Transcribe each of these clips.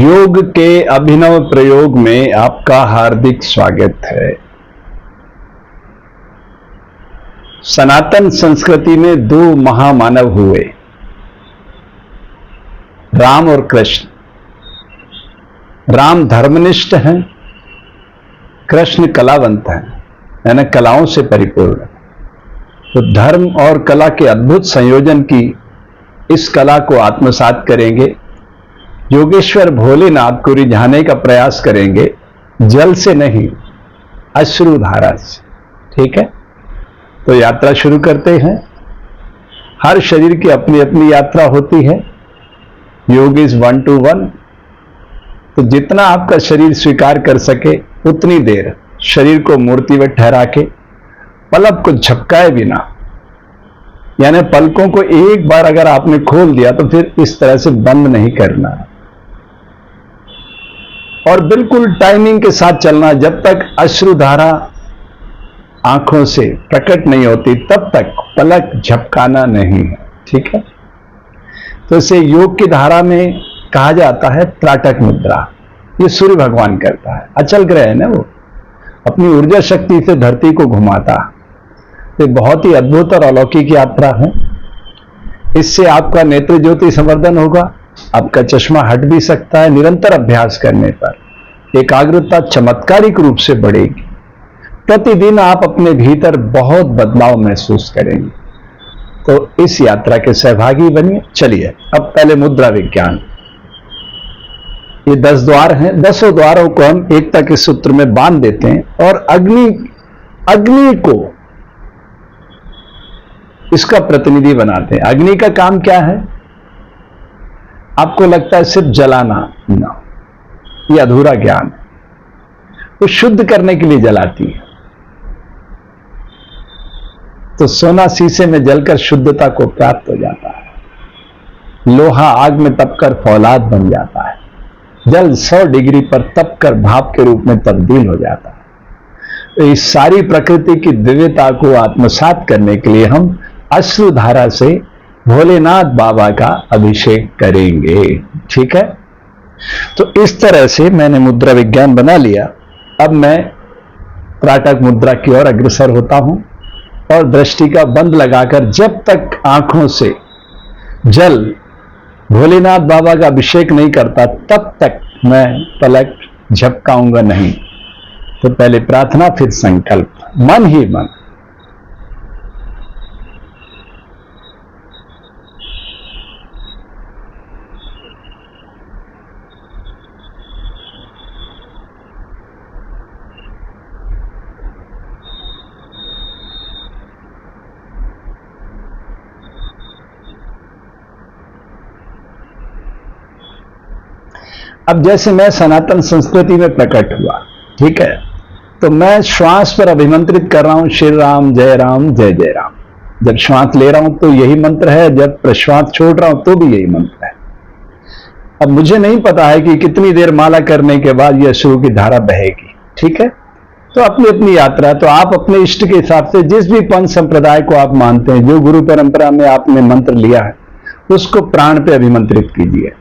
योग के अभिनव प्रयोग में आपका हार्दिक स्वागत है। सनातन संस्कृति में दो महामानव हुए, राम और कृष्ण। राम धर्मनिष्ठ हैं, कृष्ण कलावंत हैं, यानी कलाओं से परिपूर्ण। तो धर्म और कला के अद्भुत संयोजन की इस कला को आत्मसात करेंगे। योगेश्वर भोलेनाथ को रिझाने का प्रयास करेंगे, जल से नहीं, अश्रुधारा से। ठीक है, तो यात्रा शुरू करते हैं। हर शरीर की अपनी अपनी यात्रा होती है। योग इज 1 to 1। तो जितना आपका शरीर स्वीकार कर सके उतनी देर शरीर को मूर्तिवत ठहरा के पलक को झपकाए बिना, यानी पलकों को एक बार अगर आपने खोल दिया तो फिर इस तरह से बंद नहीं करना, और बिल्कुल टाइमिंग के साथ चलना। जब तक अश्रुधारा आंखों से प्रकट नहीं होती तब तक पलक झपकाना नहीं है। ठीक है, तो इसे योग की धारा में कहा जाता है त्राटक मुद्रा। ये सूर्य भगवान करता है, अचल ग्रह है ना, वो अपनी ऊर्जा शक्ति से धरती को घुमाता। ये बहुत ही अद्भुत और अलौकिक यात्रा है। इससे आपका नेत्र ज्योति संवर्धन होगा, आपका चश्मा हट भी सकता है। निरंतर अभ्यास करने पर एकाग्रता चमत्कारिक रूप से बढ़ेगी। प्रतिदिन आप अपने भीतर बहुत बदलाव महसूस करेंगे। तो इस यात्रा के सहभागी बनिए। चलिए अब पहले मुद्रा विज्ञान। ये 10 द्वार हैं, 10 द्वारों को हम एक तक इस सूत्र में बांध देते हैं और अग्नि को इसका प्रतिनिधि बनाते हैं। अग्नि का काम क्या है? आपको लगता है सिर्फ जलाना? ना, ये अधूरा ज्ञान है। वो शुद्ध करने के लिए जलाती है। तो सोना शीशे में जलकर शुद्धता को प्राप्त हो जाता है। लोहा आग में तपकर फौलाद बन जाता है। जल 100 डिग्री पर तपकर भाप के रूप में तब्दील हो जाता है। तो इस सारी प्रकृति की दिव्यता को आत्मसात करने के लिए हम अश्रुधारा से भोलेनाथ बाबा का अभिषेक करेंगे। ठीक है, तो इस तरह से मैंने मुद्रा विज्ञान बना लिया। अब मैं त्राटक मुद्रा की ओर अग्रसर होता हूं और दृष्टि का बंद लगाकर जब तक आंखों से जल भोलेनाथ बाबा का अभिषेक नहीं करता तब तक मैं पलक झपकाऊंगा नहीं। तो पहले प्रार्थना, फिर संकल्प, मन ही मन। अब जैसे मैं सनातन संस्कृति में प्रकट हुआ, ठीक है, तो मैं श्वास पर अभिमंत्रित कर रहा हूं श्री राम जय राम जय जय राम। जब श्वास ले रहा हूं तो यही मंत्र है, जब प्रश्वास छोड़ रहा हूं तो भी यही मंत्र है। अब मुझे नहीं पता है कि कितनी देर माला करने के बाद यह अश्रु की धारा बहेगी। ठीक है, तो अपनी अपनी यात्रा। तो आप अपने इष्ट के हिसाब से जिस भी पंथ संप्रदाय को आप मानते हैं, जो गुरु परंपरा में आपने मंत्र लिया है, उसको प्राण पे अभिमंत्रित कीजिए।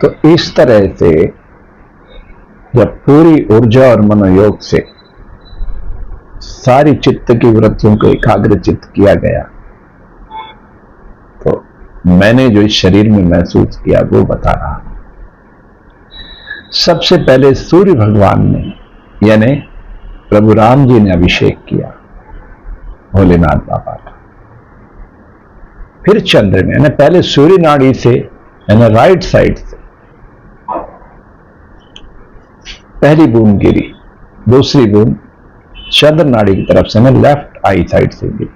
तो इस तरह से जब पूरी ऊर्जा और मनोयोग से सारी चित्त की वृत्तियों को एकाग्रचित्त किया गया, तो मैंने जो इस शरीर में महसूस किया वो बता रहा। सबसे पहले सूर्य भगवान ने यानी प्रभु राम जी ने अभिषेक किया भोलेनाथ बाबा का। फिर चंद्र ने, पहले सूर्य नाड़ी से यानी राइट साइड से पहली बूंद गिरी, दूसरी बूंद चंद्र नाड़ी की तरफ से ना लेफ्ट आई साइड से गिरी।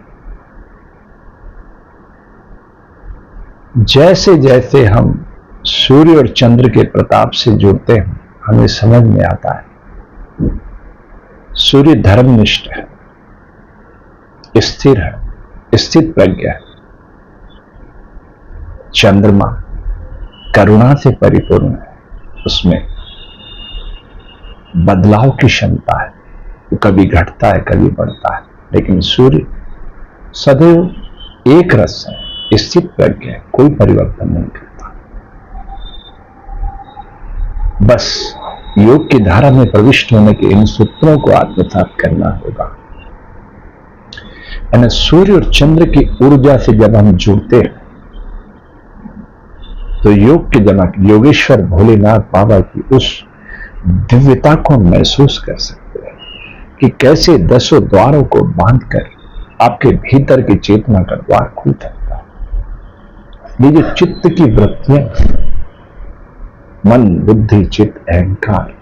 जैसे जैसे हम सूर्य और चंद्र के प्रताप से जुड़ते हैं, हमें समझ में आता है सूर्य धर्मनिष्ठ है, स्थिर है, स्थित प्रज्ञ है। चंद्रमा करुणा से परिपूर्ण है, उसमें बदलाव की क्षमता है, वो कभी घटता है कभी बढ़ता है। लेकिन सूर्य सदैव एक रस है, स्थित प्रज्ञ है, कोई परिवर्तन नहीं करता। बस योग की धारा में प्रविष्ट होने के इन सूत्रों को आत्मसात करना होगा। यानी सूर्य और चंद्र की ऊर्जा से जब हम जुड़ते हैं तो योग के जनक योगेश्वर भोलेनाथ बाबा की उस दिव्यता को हम महसूस कर सकते हैं कि कैसे दसों द्वारों को बांधकर आपके भीतर की चेतना का द्वार खुल सकता है। ये जो चित्त की वृत्तियां, मन, बुद्धि, चित्त, अहंकार,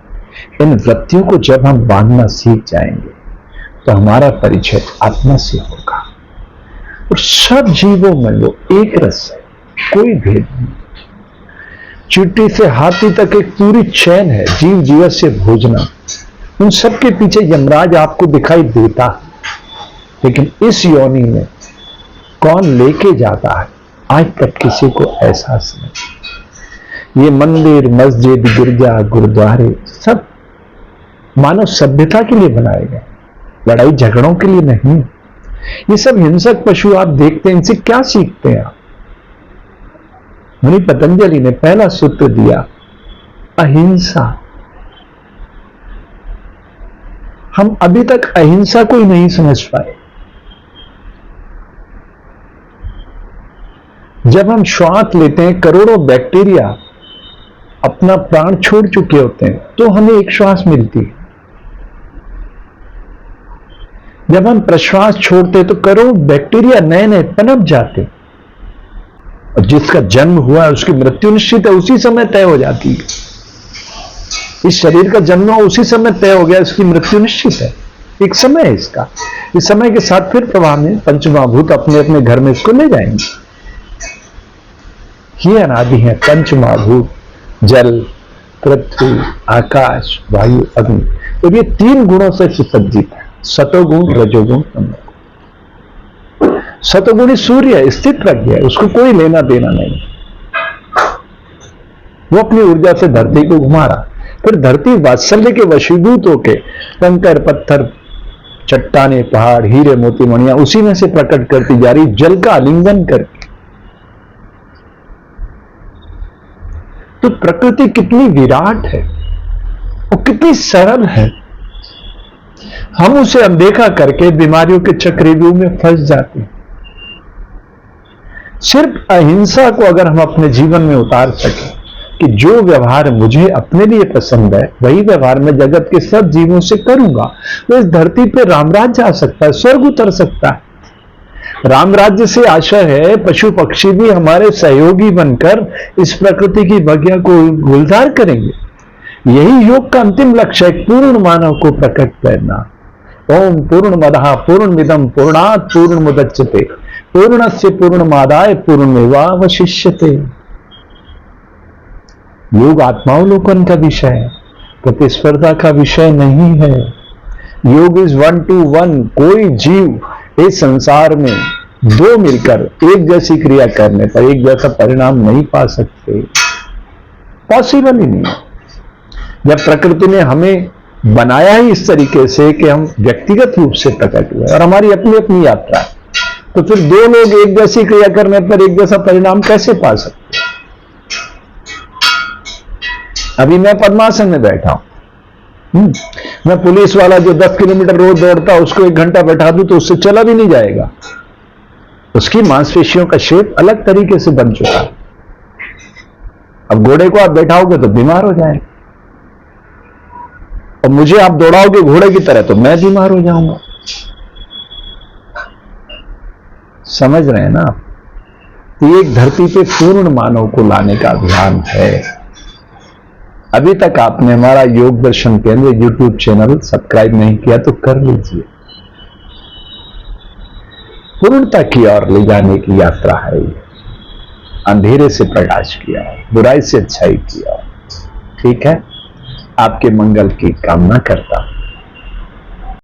इन वृत्तियों को जब हम बांधना सीख जाएंगे तो हमारा परिचय आत्मा से होगा। और सब जीवों में वो एक रस है, कोई भेद नहीं। चींटी से हाथी तक एक पूरी चैन है, जीव जीव से भोजना। उन सबके पीछे यमराज आपको दिखाई देता है, लेकिन इस योनि में कौन लेके जाता है आज तक किसी को एहसास नहीं। ये मंदिर, मस्जिद, गिरजा, गुरुद्वारे सब मानव सभ्यता के लिए बनाए गए, लड़ाई झगड़ों के लिए नहीं। ये सब हिंसक पशु आप देखते हैं, इनसे क्या सीखते हैं आप? मुनि पतंजलि ने पहला सूत्र दिया, अहिंसा। हम अभी तक अहिंसा को ही नहीं समझ पाए। जब हम श्वास लेते हैं, करोड़ों बैक्टीरिया अपना प्राण छोड़ चुके होते हैं तो हमें एक श्वास मिलती है। जब हम प्रश्वास छोड़ते हैं तो करोड़ों बैक्टीरिया नए नए पनप जाते हैं। और जिसका जन्म हुआ है उसकी मृत्यु निश्चित है, उसी समय तय हो जाती है। इस शरीर का जन्म उसी समय तय हो गया, इसकी मृत्यु निश्चित है। एक समय है इसका। इस समय के साथ फिर प्रवाह में पंचमहाभूत अपने अपने घर में इसको ले जाएंगे। ये अनादि है पंचमहाभूत, जल, पृथ्वी, आकाश, वायु, अग्नि। और ये तीन गुणों से सुसज्जित है, सतोगुण, रजोगुण, तमोगुण। सतोगुणी सूर्य है, स्थित प्रज्ञ है, उसको कोई लेना देना नहीं। वो अपनी ऊर्जा से धरती को घुमा रहा। फिर धरती वात्सल्य के वशीभूत होके कंकर, पत्थर, चट्टाने, पहाड़, हीरे, मोती, मणियां उसी में से प्रकट करती जा रही, जल का आलिंगन करके। तो प्रकृति कितनी विराट है और कितनी सरल है। हम उसे अनदेखा करके बीमारियों के चक्रव्यूह में फंस जाते हैं। सिर्फ अहिंसा को अगर हम अपने जीवन में उतार सकें कि जो व्यवहार मुझे अपने लिए पसंद है वही व्यवहार मैं जगत के सब जीवों से करूंगा, तो इस धरती पे रामराज्य आ सकता है, स्वर्ग उतर सकता है। रामराज्य से आशा है पशु पक्षी भी हमारे सहयोगी बनकर इस प्रकृति की बगिया को गुलजार करेंगे। यही योग का अंतिम लक्ष्य है, पूर्ण मानव को प्रकट करना। ओम पूर्णमदः पूर्णमिदं पूर्णात् पूर्णमुदच्यते पूर्णस्य पूर्णमादाय पूर्णमेवावशिष्यते। योग आत्मावलोकन का विषय है, प्रतिस्पर्धा का विषय नहीं है। योग इज 1 to 1। कोई जीव इस संसार में दो मिलकर एक जैसी क्रिया करने पर एक जैसा परिणाम नहीं पा सकते, पॉसिबल ही नहीं। जब प्रकृति ने हमें बनाया ही इस तरीके से कि हम व्यक्तिगत रूप से प्रकट हुए और हमारी अपनी अपनी यात्रा है, तो फिर दो लोग एक जैसी क्रिया करने पर एक जैसा परिणाम कैसे पा सकते? अभी मैं पद्मासन में बैठा हूं, मैं पुलिस वाला जो 10 किलोमीटर रोज दौड़ता उसको 1 घंटा बैठा दूं तो उससे चला भी नहीं जाएगा। उसकी मांसपेशियों का शेप अलग तरीके से बन चुका है। अब घोड़े को आप बैठाओगे तो बीमार हो जाएगा, और मुझे आप दौड़ाओगे घोड़े की तरह तो मैं बीमार हो जाऊंगा। समझ रहे हैं ना? तो ये एक धरती पे पूर्ण मानव को लाने का अभियान है। अभी तक आपने हमारा योग दर्शन केंद्र YouTube चैनल सब्सक्राइब नहीं किया तो कर लीजिए। पूर्णता की ओर ले जाने की यात्रा है ये। अंधेरे से प्रकाश किया, बुराई से अच्छाई किया। ठीक है, आपके मंगल की कामना करता हूं।